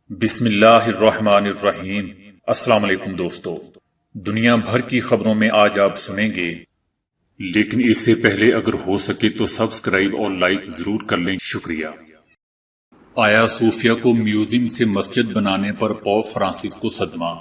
بسم اللہ الرحمن الرحیم۔ السلام علیکم دوستو، دنیا بھر کی خبروں میں آج آپ سنیں گے، لیکن اس سے پہلے اگر ہو سکے تو سبسکرائب اور لائک ضرور کر لیں، شکریہ۔ آیا صوفیہ کو میوزیم سے مسجد بنانے پر پوپ فرانسس کو صدمہ۔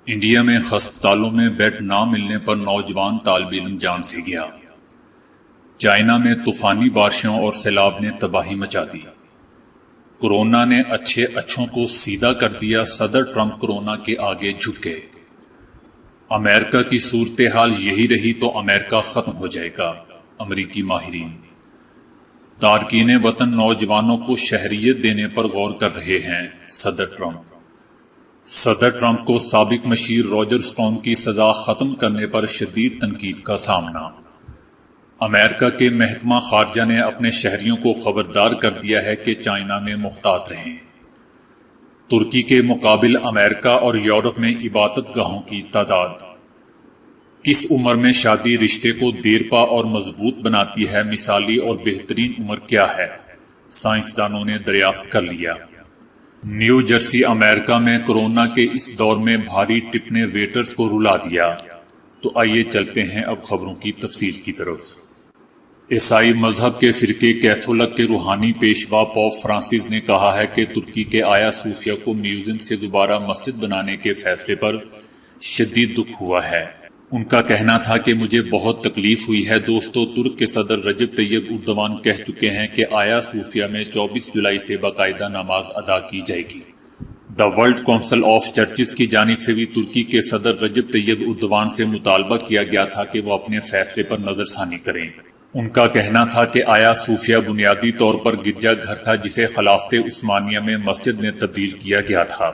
انڈیا میں ہسپتالوں میں بیڈ نہ ملنے پر نوجوان طالب علم جان سے گیا۔ چائنا میں طوفانی بارشوں اور سیلاب نے تباہی مچا دی۔ کورونا نے اچھوں کو سیدھا کر دیا، صدر ٹرمپ کورونا کے آگے جھک گئے۔ امریکہ کی صورتحال یہی رہی تو امریکہ ختم ہو جائے گا، امریکی ماہرین۔ تارکین وطن نوجوانوں کو شہریت دینے پر غور کر رہے ہیں، صدر ٹرمپ کو سابق مشیر روجر سٹون کی سزا ختم کرنے پر شدید تنقید کا سامنا۔ امریکہ کے محکمہ خارجہ نے اپنے شہریوں کو خبردار کر دیا ہے کہ چائنا میں محتاط رہیں۔ ترکی کے مقابل امریکہ اور یورپ میں عبادت گاہوں کی تعداد۔ کس عمر میں شادی رشتے کو دیرپا اور مضبوط بناتی ہے؟ مثالی اور بہترین عمر کیا ہے؟ سائنسدانوں نے دریافت کر لیا۔ نیو جرسی امریکہ میں کورونا کے اس دور میں بھاری ٹپ نے ویٹرز کو رلا دیا۔ تو آئیے چلتے ہیں اب خبروں کی تفصیل کی طرف۔ عیسائی مذہب کے فرقے کیتھولک کے روحانی پیشوا پوپ فرانسس نے کہا ہے کہ ترکی کے آیا صوفیہ کو میوزیم سے دوبارہ مسجد بنانے کے فیصلے پر شدید دکھ ہوا ہے۔ ان کا کہنا تھا کہ مجھے بہت تکلیف ہوئی ہے۔ دوستو، ترک کے صدر رجب طیب اردوان کہہ چکے ہیں کہ آیا صوفیہ میں 24 جولائی سے باقاعدہ نماز ادا کی جائے گی۔ دی ورلڈ کونسل آف چرچز کی جانب سے بھی ترکی کے صدر رجب طیب اردوان سے مطالبہ کیا گیا تھا کہ وہ اپنے فیصلے پر نظر ثانی کریں۔ ان کا کہنا تھا کہ آیا صوفیہ بنیادی طور پر گرجا گھر تھا جسے خلافت عثمانیہ میں مسجد میں تبدیل کیا گیا تھا۔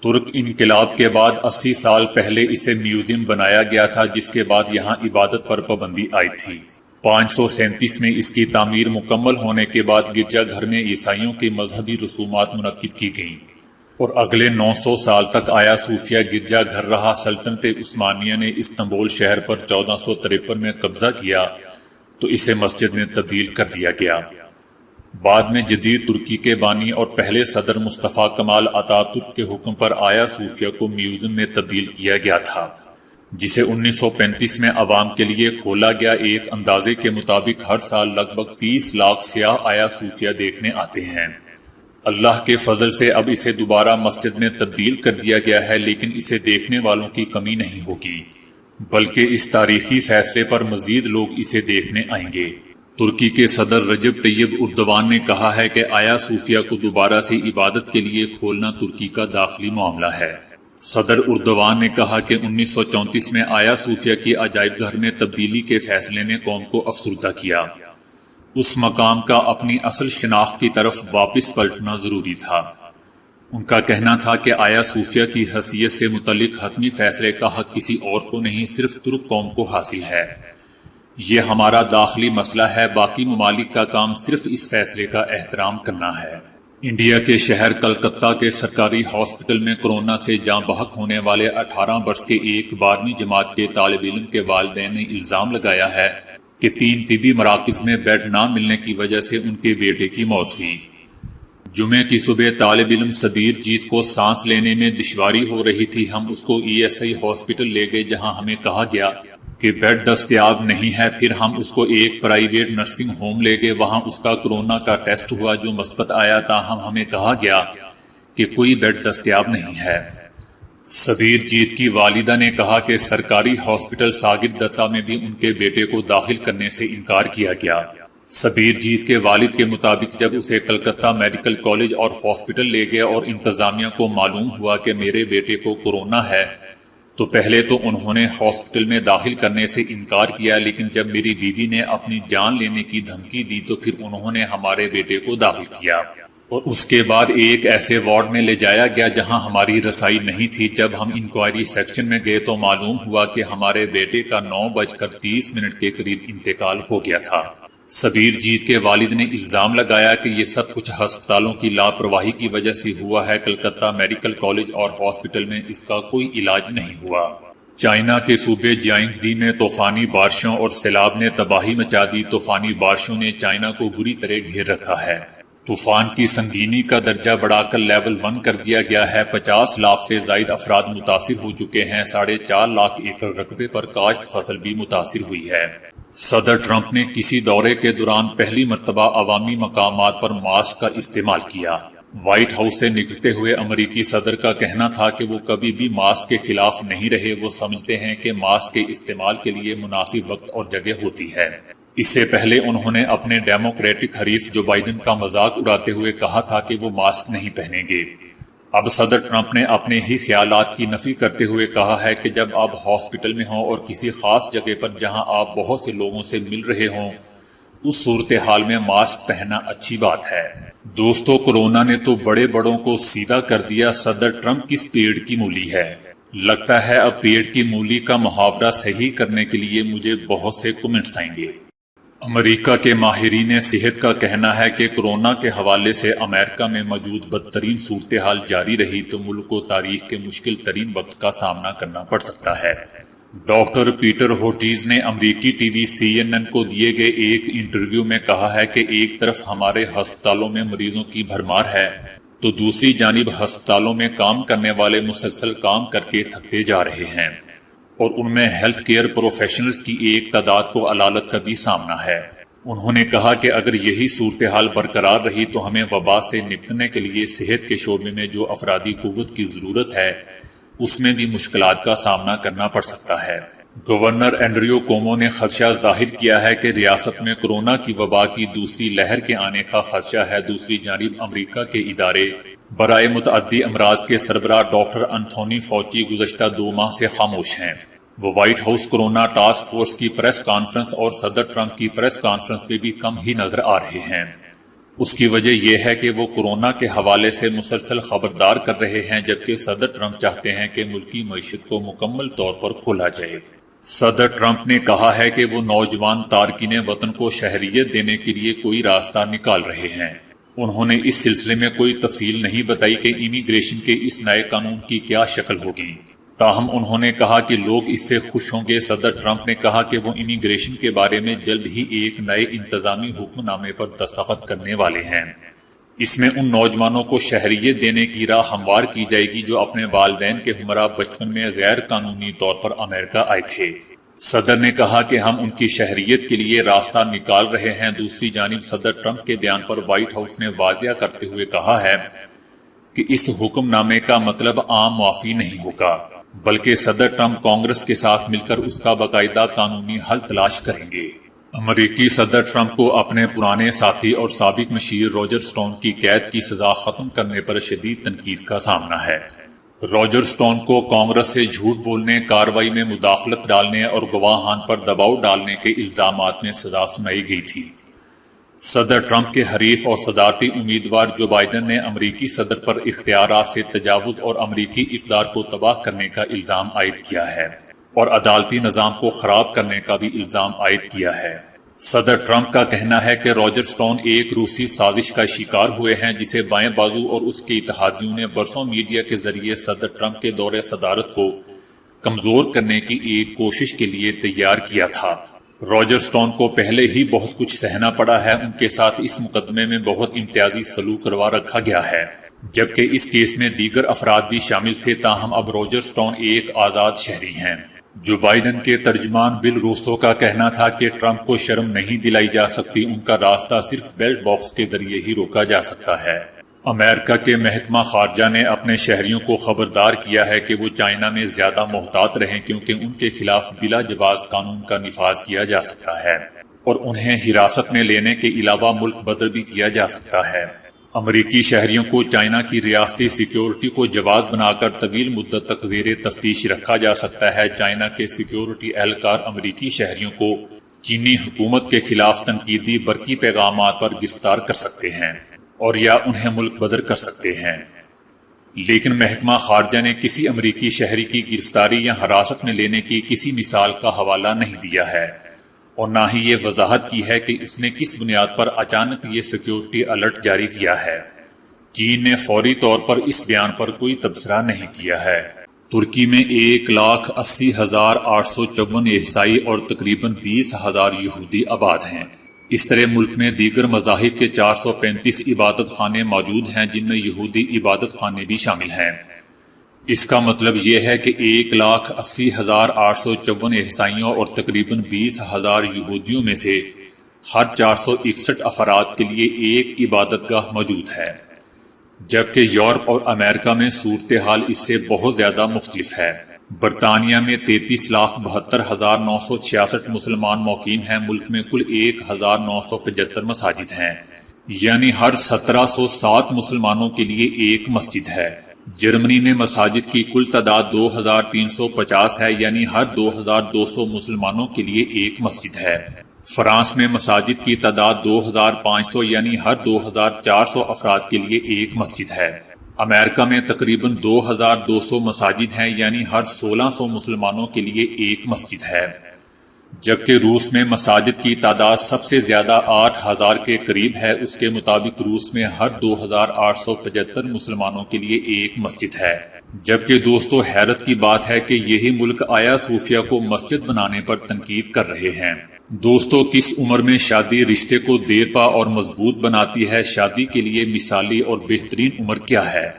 ترک انقلاب کے بعد 80 سال پہلے اسے میوزیم بنایا گیا تھا، جس کے بعد یہاں عبادت پر پابندی آئی تھی۔ 537 میں اس کی تعمیر مکمل ہونے کے بعد گرجا گھر میں عیسائیوں کی مذہبی رسومات منعقد کی گئیں اور اگلے 900 سال تک آیا صوفیہ گرجا گھر رہا۔ سلطنت عثمانیہ نے استنبول شہر پر 1453 میں قبضہ کیا تو اسے مسجد میں تبدیل کر دیا گیا۔ بعد میں جدید ترکی کے بانی اور پہلے صدر مصطفیٰ کمال آتا ترک کے حکم پر آیا صوفیہ کو میوزیم میں تبدیل کیا گیا تھا، جسے 1935 میں عوام کے لیے کھولا گیا۔ ایک اندازے کے مطابق ہر سال لگ بھگ 30 لاکھ سیاح آیا صوفیہ دیکھنے آتے ہیں۔ اللہ کے فضل سے اب اسے دوبارہ مسجد میں تبدیل کر دیا گیا ہے، لیکن اسے دیکھنے والوں کی کمی نہیں ہوگی، بلکہ اس تاریخی فیصلے پر مزید لوگ اسے دیکھنے آئیں گے۔ ترکی کے صدر رجب طیب اردوان نے کہا ہے کہ آیا صوفیہ کو دوبارہ سے عبادت کے لیے کھولنا ترکی کا داخلی معاملہ ہے۔ صدر اردوان نے کہا کہ 1934 میں آیا صوفیہ کی عجائب گھر میں تبدیلی کے فیصلے نے قوم کو افسردہ کیا۔ اس مقام کا اپنی اصل شناخت کی طرف واپس پلٹنا ضروری تھا۔ ان کا کہنا تھا کہ آیا صوفیہ کی حیثیت سے متعلق حتمی فیصلے کا حق کسی اور کو نہیں، صرف ترک قوم کو حاصل ہے۔ یہ ہمارا داخلی مسئلہ ہے، باقی ممالک کا کام صرف اس فیصلے کا احترام کرنا ہے۔ انڈیا کے شہر کلکتہ کے سرکاری ہاسپٹل میں کورونا سے جاں بحق ہونے والے 18 برس کے ایک 12ویں جماعت کے طالب علم کے والدین نے الزام لگایا ہے کہ 3 طبی مراکز میں بیڈ نہ ملنے کی وجہ سے ان کے بیٹے کی موت ہوئی۔ جمعے کی صبح طالب علم سبیر جیت کو سانس لینے میں دشواری ہو رہی تھی۔ ہم اس کو ESI ہاسپٹل لے گئے، جہاں ہمیں کہا گیا کہ بیڈ دستیاب نہیں ہے۔ پھر ہم اس کو ایک پرائیویٹ نرسنگ ہوم لے گئے، وہاں اس کا کورونا کا ٹیسٹ ہوا جو مثبت آیا، تاہم ہمیں کہا گیا کہ کوئی بیڈ دستیاب نہیں ہے۔ سبیر جیت کی والدہ نے کہا کہ سرکاری ہاسپٹل ساگر دتا میں بھی ان کے بیٹے کو داخل کرنے سے انکار کیا گیا۔ سبیر جیت کے والد کے مطابق جب اسے کلکتہ میڈیکل کالج اور ہاسپٹل لے گیا اور انتظامیہ کو معلوم ہوا کہ میرے بیٹے کو کورونا ہے تو پہلے تو انہوں نے ہاسپٹل میں داخل کرنے سے انکار کیا، لیکن جب میری بیوی نے اپنی جان لینے کی دھمکی دی تو پھر انہوں نے ہمارے بیٹے کو داخل کیا اور اس کے بعد ایک ایسے وارڈ میں لے جایا گیا جہاں ہماری رسائی نہیں تھی۔ جب ہم انکوائری سیکشن میں گئے تو معلوم ہوا کہ ہمارے بیٹے کا 9:30 کے قریب انتقال ہو گیا تھا۔ سبیر جیت کے والد نے الزام لگایا کہ یہ سب کچھ ہسپتالوں کی لاپرواہی کی وجہ سے ہوا ہے۔ کلکتہ میڈیکل کالج اور ہاسپٹل میں اس کا کوئی علاج نہیں ہوا۔ چائنا کے صوبے جیانگزی میں طوفانی بارشوں اور سیلاب نے تباہی مچا دی۔ طوفانی بارشوں نے چائنا کو بری طرح گھیر رکھا ہے۔ طوفان کی سنگینی کا درجہ بڑھا کر لیول 1 کر دیا گیا ہے۔ 50 لاکھ سے زائد افراد متاثر ہو چکے ہیں۔ 4.5 لاکھ ایکڑ رقبے پر کاشت فصل بھی متاثر ہوئی ہے۔ صدر ٹرمپ نے کسی دورے کے دوران پہلی مرتبہ عوامی مقامات پر ماسک کا استعمال کیا۔ وائٹ ہاؤس سے نکلتے ہوئے امریکی صدر کا کہنا تھا کہ وہ کبھی بھی ماسک کے خلاف نہیں رہے۔ وہ سمجھتے ہیں کہ ماسک کے استعمال کے لیے مناسب وقت اور جگہ ہوتی ہے۔ اس سے پہلے انہوں نے اپنے ڈیموکریٹک حریف جو بائیڈن کا مذاق اڑاتے ہوئے کہا تھا کہ وہ ماسک نہیں پہنیں گے۔ اب صدر ٹرمپ نے اپنے ہی خیالات کی نفی کرتے ہوئے کہا ہے کہ جب آپ ہاسپٹل میں ہوں اور کسی خاص جگہ پر جہاں آپ بہت سے لوگوں سے مل رہے ہوں، اس صورتحال میں ماسک پہننا اچھی بات ہے۔ دوستو، کورونا نے تو بڑے بڑوں کو سیدھا کر دیا۔ صدر ٹرمپ کس پیڑ کی مولی ہے؟ لگتا ہے اب پیڑ کی مولی کا محاورہ صحیح کرنے کے لیے مجھے بہت سے کمنٹس آئیں گے۔ امریکہ کے ماہرین صحت کا کہنا ہے کہ کورونا کے حوالے سے امریکہ میں موجود بدترین صورتحال جاری رہی تو ملک کو تاریخ کے مشکل ترین وقت کا سامنا کرنا پڑ سکتا ہے۔ ڈاکٹر پیٹر ہوٹیز نے امریکی ٹی وی CNN کو دیے گئے ایک انٹرویو میں کہا ہے کہ ایک طرف ہمارے ہسپتالوں میں مریضوں کی بھرمار ہے تو دوسری جانب ہسپتالوں میں کام کرنے والے مسلسل کام کر کے تھکتے جا رہے ہیں، اور ان میں ہیلتھ کیئر پروفیشنلز کی ایک تعداد کو علالت کا بھی سامنا ہے۔ انہوں نے کہا کہ اگر یہی صورتحال برقرار رہی تو ہمیں وبا سے نپٹنے کے لیے صحت کے شعبے میں جو افرادی قوت کی ضرورت ہے اس میں بھی مشکلات کا سامنا کرنا پڑ سکتا ہے۔ گورنر اینڈریو کومو نے خدشہ ظاہر کیا ہے کہ ریاست میں کورونا کی وبا کی دوسری لہر کے آنے کا خدشہ ہے۔ دوسری جانب امریکہ کے ادارے برائے متعدی امراض کے سربراہ ڈاکٹر انتھونی فوچی گزشتہ 2 ماہ سے خاموش ہیں۔ وہ white house corona task force کی پریس کانفرنس اور صدر ٹرمپ کی پریس کانفرنس پہ بھی کم ہی نظر آ رہے ہیں۔ اس کی وجہ یہ ہے کہ وہ کورونا کے حوالے سے مسلسل خبردار کر رہے ہیں، جبکہ صدر ٹرمپ چاہتے ہیں کہ ملکی معیشت کو مکمل طور پر کھولا جائے۔ صدر ٹرمپ نے کہا ہے کہ وہ نوجوان تارکین وطن کو شہریت دینے کے لیے کوئی راستہ نکال رہے ہیں۔ انہوں نے اس سلسلے میں کوئی تفصیل نہیں بتائی کہ امیگریشن کے اس نئے قانون کی کیا شکل ہوگی، تاہم انہوں نے کہا کہ لوگ اس سے خوش ہوں گے۔ صدر ٹرمپ نے کہا کہ وہ امیگریشن کے بارے میں جلد ہی ایک نئے انتظامی حکم نامے پر دستخط کرنے والے ہیں۔ اس میں ان نوجوانوں کو شہریت دینے کی راہ ہموار کی جائے گی جو اپنے والدین کے ہمراہ بچپن میں غیر قانونی طور پر امریکہ آئے تھے۔ صدر نے کہا کہ ہم ان کی شہریت کے لیے راستہ نکال رہے ہیں۔ دوسری جانب صدر ٹرمپ کے بیان پر وائٹ ہاؤس نے واضح کرتے ہوئے کہا ہے کہ اس حکم نامے کا مطلب عام معافی نہیں ہوگا، بلکہ صدر ٹرمپ کانگریس کے ساتھ مل کر اس کا باقاعدہ قانونی حل تلاش کریں گے۔ امریکی صدر ٹرمپ کو اپنے پرانے ساتھی اور سابق مشیر راجر سٹون کی قید کی سزا ختم کرنے پر شدید تنقید کا سامنا ہے۔ راجر سٹون کو کانگریس سے جھوٹ بولنے، کارروائی میں مداخلت ڈالنے اور گواہان پر دباؤ ڈالنے کے الزامات میں سزا سنائی گئی تھی۔ صدر ٹرمپ کے حریف اور صدارتی امیدوار جو بائیڈن نے امریکی صدر پر اختیارات سے تجاوز اور امریکی اقدار کو تباہ کرنے کا الزام عائد کیا ہے اور عدالتی نظام کو خراب کرنے کا بھی الزام عائد کیا ہے۔ صدر ٹرمپ کا کہنا ہے کہ راجر سٹون ایک روسی سازش کا شکار ہوئے ہیں جسے بائیں بازو اور اس کے اتحادیوں نے برسوں میڈیا کے ذریعے صدر ٹرمپ کے دور صدارت کو کمزور کرنے کی ایک کوشش کے لیے تیار کیا تھا۔ راجر سٹون کو پہلے ہی بہت کچھ سہنا پڑا ہے۔ ان کے ساتھ اس مقدمے میں بہت امتیازی سلوک کروا رکھا گیا ہے، جبکہ اس کیس میں دیگر افراد بھی شامل تھے۔ تاہم اب راجر سٹون ایک آزاد شہری ہیں۔ جو بائیڈن کے ترجمان بل روسو کا کہنا تھا کہ ٹرمپ کو شرم نہیں دلائی جا سکتی، ان کا راستہ صرف بیلٹ باکس کے ذریعے ہی روکا جا سکتا ہے۔ امریکہ کے محکمہ خارجہ نے اپنے شہریوں کو خبردار کیا ہے کہ وہ چائنا میں زیادہ محتاط رہیں کیونکہ ان کے خلاف بلا جواز قانون کا نفاذ کیا جا سکتا ہے اور انہیں حراست میں لینے کے علاوہ ملک بدر بھی کیا جا سکتا ہے۔ امریکی شہریوں کو چائنا کی ریاستی سیکیورٹی کو جواز بنا کر طویل مدت تک زیر تفتیش رکھا جا سکتا ہے۔ چائنا کے سیکیورٹی اہلکار امریکی شہریوں کو چینی حکومت کے خلاف تنقیدی برقی پیغامات پر گرفتار کر سکتے ہیں اور یا انہیں ملک بدر کر سکتے ہیں، لیکن محکمہ خارجہ نے کسی امریکی شہری کی گرفتاری یا حراست میں لینے کی کسی مثال کا حوالہ نہیں دیا ہے اور نہ ہی یہ وضاحت کی ہے کہ اس نے کس بنیاد پر اچانک یہ سیکیورٹی الرٹ جاری کیا ہے۔ چین نے فوری طور پر اس بیان پر کوئی تبصرہ نہیں کیا ہے۔ ترکی میں 1,80,854 عیسائی اور تقریباً 20,000 یہودی آباد ہیں۔ اس طرح ملک میں دیگر مذاہب کے 435 عبادت خانے موجود ہیں جن میں یہودی عبادت خانے بھی شامل ہیں۔ اس کا مطلب یہ ہے کہ 1,80,854 عیسائیوں اور تقریباً 20,000 یہودیوں میں سے ہر 461 افراد کے لیے ایک عبادت گاہ موجود ہے، جبکہ یورپ اور امریکہ میں صورتحال اس سے بہت زیادہ مختلف ہے۔ برطانیہ میں 33,72,966 مسلمان مقیم ہیں۔ ملک میں کل 1,975 مساجد ہیں، یعنی ہر 1,707 مسلمانوں کے لیے ایک مسجد ہے۔ جرمنی میں مساجد کی کل تعداد 2,350 ہے، یعنی ہر 2,200 مسلمانوں کے لیے ایک مسجد ہے۔ فرانس میں مساجد کی تعداد 2,500 یعنی ہر 2,400 افراد کے لیے ایک مسجد ہے۔ امریکہ میں تقریباً 2,200 مساجد ہیں، یعنی ہر 1,600 مسلمانوں کے لیے ایک مسجد ہے، جبکہ روس میں مساجد کی تعداد سب سے زیادہ 8,000 کے قریب ہے۔ اس کے مطابق روس میں ہر 2,875 مسلمانوں کے لیے ایک مسجد ہے۔ جبکہ دوستو حیرت کی بات ہے کہ یہی ملک آیا صوفیہ کو مسجد بنانے پر تنقید کر رہے ہیں۔ دوستو کس عمر میں شادی رشتے کو دیرپا اور مضبوط بناتی ہے؟ شادی کے لیے مثالی اور بہترین عمر کیا ہے؟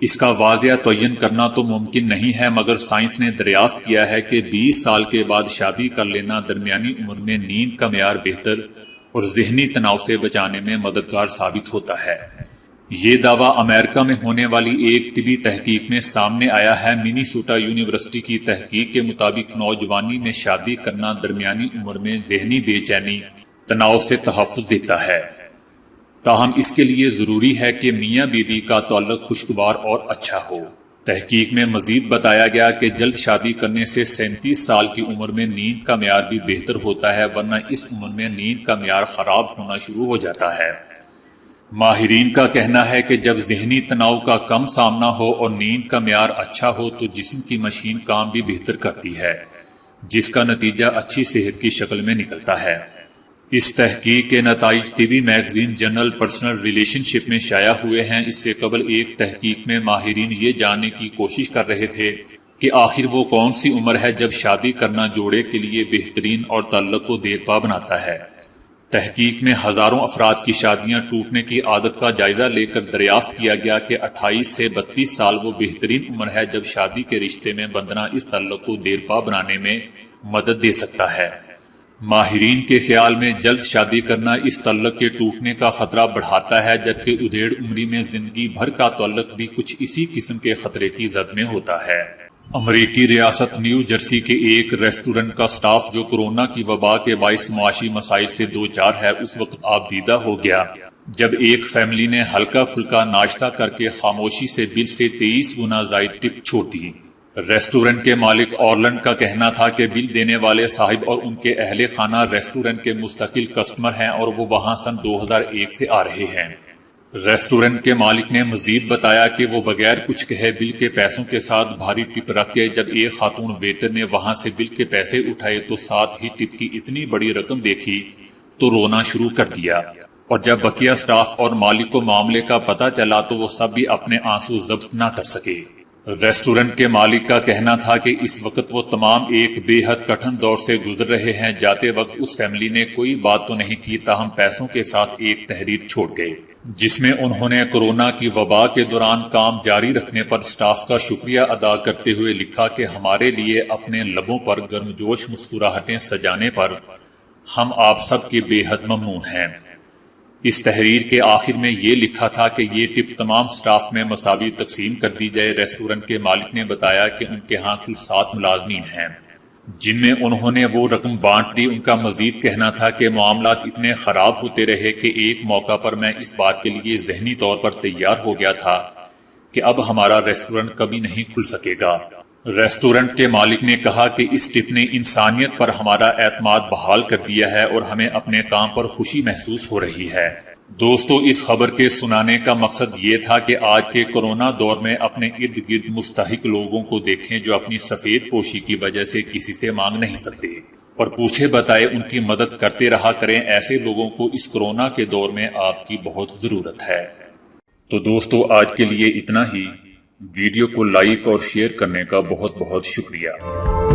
اس کا واضح تعین کرنا تو ممکن نہیں ہے، مگر سائنس نے دریافت کیا ہے کہ 20 سال کے بعد شادی کر لینا درمیانی عمر میں نیند کا معیار بہتر اور ذہنی تناؤ سے بچانے میں مددگار ثابت ہوتا ہے۔ یہ دعویٰ امریکہ میں ہونے والی ایک طبی تحقیق میں سامنے آیا ہے۔ منیسوٹا یونیورسٹی کی تحقیق کے مطابق نوجوانی میں شادی کرنا درمیانی عمر میں ذہنی بے چینی، تناؤ سے تحفظ دیتا ہے۔ تاہم اس کے لیے ضروری ہے کہ میاں بیوی کا تعلق خوشگوار اور اچھا ہو۔ تحقیق میں مزید بتایا گیا کہ جلد شادی کرنے سے 37 سال کی عمر میں نیند کا معیار بھی بہتر ہوتا ہے، ورنہ اس عمر میں نیند کا معیار خراب ہونا شروع ہو جاتا ہے۔ ماہرین کا کہنا ہے کہ جب ذہنی تناؤ کا کم سامنا ہو اور نیند کا معیار اچھا ہو تو جسم کی مشین کام بھی بہتر کرتی ہے، جس کا نتیجہ اچھی صحت کی شکل میں نکلتا ہے۔ اس تحقیق کے نتائج طبی میگزین جرنل پرسنل ریلیشن شپ میں شائع ہوئے ہیں۔ اس سے قبل ایک تحقیق میں ماہرین یہ جاننے کی کوشش کر رہے تھے کہ آخر وہ کون سی عمر ہے جب شادی کرنا جوڑے کے لیے بہترین اور تعلق کو دیرپا بناتا ہے۔ تحقیق میں ہزاروں افراد کی شادیاں ٹوٹنے کی عادت کا جائزہ لے کر دریافت کیا گیا کہ 28 سے 32 سال وہ بہترین عمر ہے جب شادی کے رشتے میں بندھنا اس تعلق کو دیرپا بنانے میں مدد دے سکتا ہے۔ ماہرین کے خیال میں جلد شادی کرنا اس تعلق کے ٹوٹنے کا خطرہ بڑھاتا ہے، جبکہ ادھیڑ عمری میں زندگی بھر کا تعلق بھی کچھ اسی قسم کے خطرے کی زد میں ہوتا ہے۔ امریکی ریاست نیو جرسی کے ایک ریسٹورنٹ کا سٹاف جو کورونا کی وبا کے باعث معاشی مسائل سے دوچار ہے، اس وقت آبدیدہ ہو گیا جب ایک فیملی نے ہلکا پھلکا ناشتہ کر کے خاموشی سے بل سے 23 گنا زائد ٹپ چھوڑ دی۔ ریسٹورنٹ کے مالک اورلینڈ کا کہنا تھا کہ بل دینے والے صاحب اور ان کے اہل خانہ ریسٹورنٹ کے مستقل کسٹمر ہیں اور وہ وہاں سن 2001 سے آ رہے ہیں۔ ریسٹورنٹ کے مالک نے مزید بتایا کہ وہ بغیر کچھ کہے بل کے پیسوں کے ساتھ بھاری ٹپ رکھ کے جب ایک خاتون ویٹر نے وہاں سے بل کے پیسے اٹھائے تو ساتھ ہی ٹپ کی اتنی بڑی رقم دیکھی تو رونا شروع کر دیا، اور جب بقیہ سٹاف اور مالک کو معاملے کا پتہ چلا تو وہ سب بھی اپنے آنسو ضبط نہ کر سکے۔ ریسٹورنٹ کے مالک کا کہنا تھا کہ اس وقت وہ تمام ایک بے حد کٹھن دور سے گزر رہے ہیں۔ جاتے وقت اس فیملی نے کوئی بات تو نہیں کی، تاہم پیسوں کے ساتھ ایک تحریر چھوڑ گئے جس میں انہوں نے کورونا کی وبا کے دوران کام جاری رکھنے پر سٹاف کا شکریہ ادا کرتے ہوئے لکھا کہ ہمارے لیے اپنے لبوں پر گرمجوش مسکراہٹیں سجانے پر ہم آپ سب کے بے حد ممنون ہیں۔ اس تحریر کے آخر میں یہ لکھا تھا کہ یہ ٹپ تمام سٹاف میں مساوی تقسیم کر دی جائے۔ ریسٹورنٹ کے مالک نے بتایا کہ ان کے ہاں کل 7 ملازمین ہیں جن میں انہوں نے وہ رقم بانٹ دی۔ ان کا مزید کہنا تھا کہ معاملات اتنے خراب ہوتے رہے کہ ایک موقع پر میں اس بات کے لیے ذہنی طور پر تیار ہو گیا تھا کہ اب ہمارا ریسٹورنٹ کبھی نہیں کھل سکے گا۔ ریسٹورنٹ کے مالک نے کہا کہ اس ٹپ نے انسانیت پر ہمارا اعتماد بحال کر دیا ہے اور ہمیں اپنے کام پر خوشی محسوس ہو رہی ہے۔ دوستو اس خبر کے سنانے کا مقصد یہ تھا کہ آج کے کورونا دور میں اپنے ارد گرد مستحق لوگوں کو دیکھیں جو اپنی سفید پوشی کی وجہ سے کسی سے مانگ نہیں سکتے، اور پوچھے بتائے ان کی مدد کرتے رہا کریں۔ ایسے لوگوں کو اس کورونا کے دور میں آپ کی بہت ضرورت ہے۔ تو دوستو آج کے لیے اتنا ہی۔ ویڈیو کو لائک اور شیئر کرنے کا بہت بہت شکریہ۔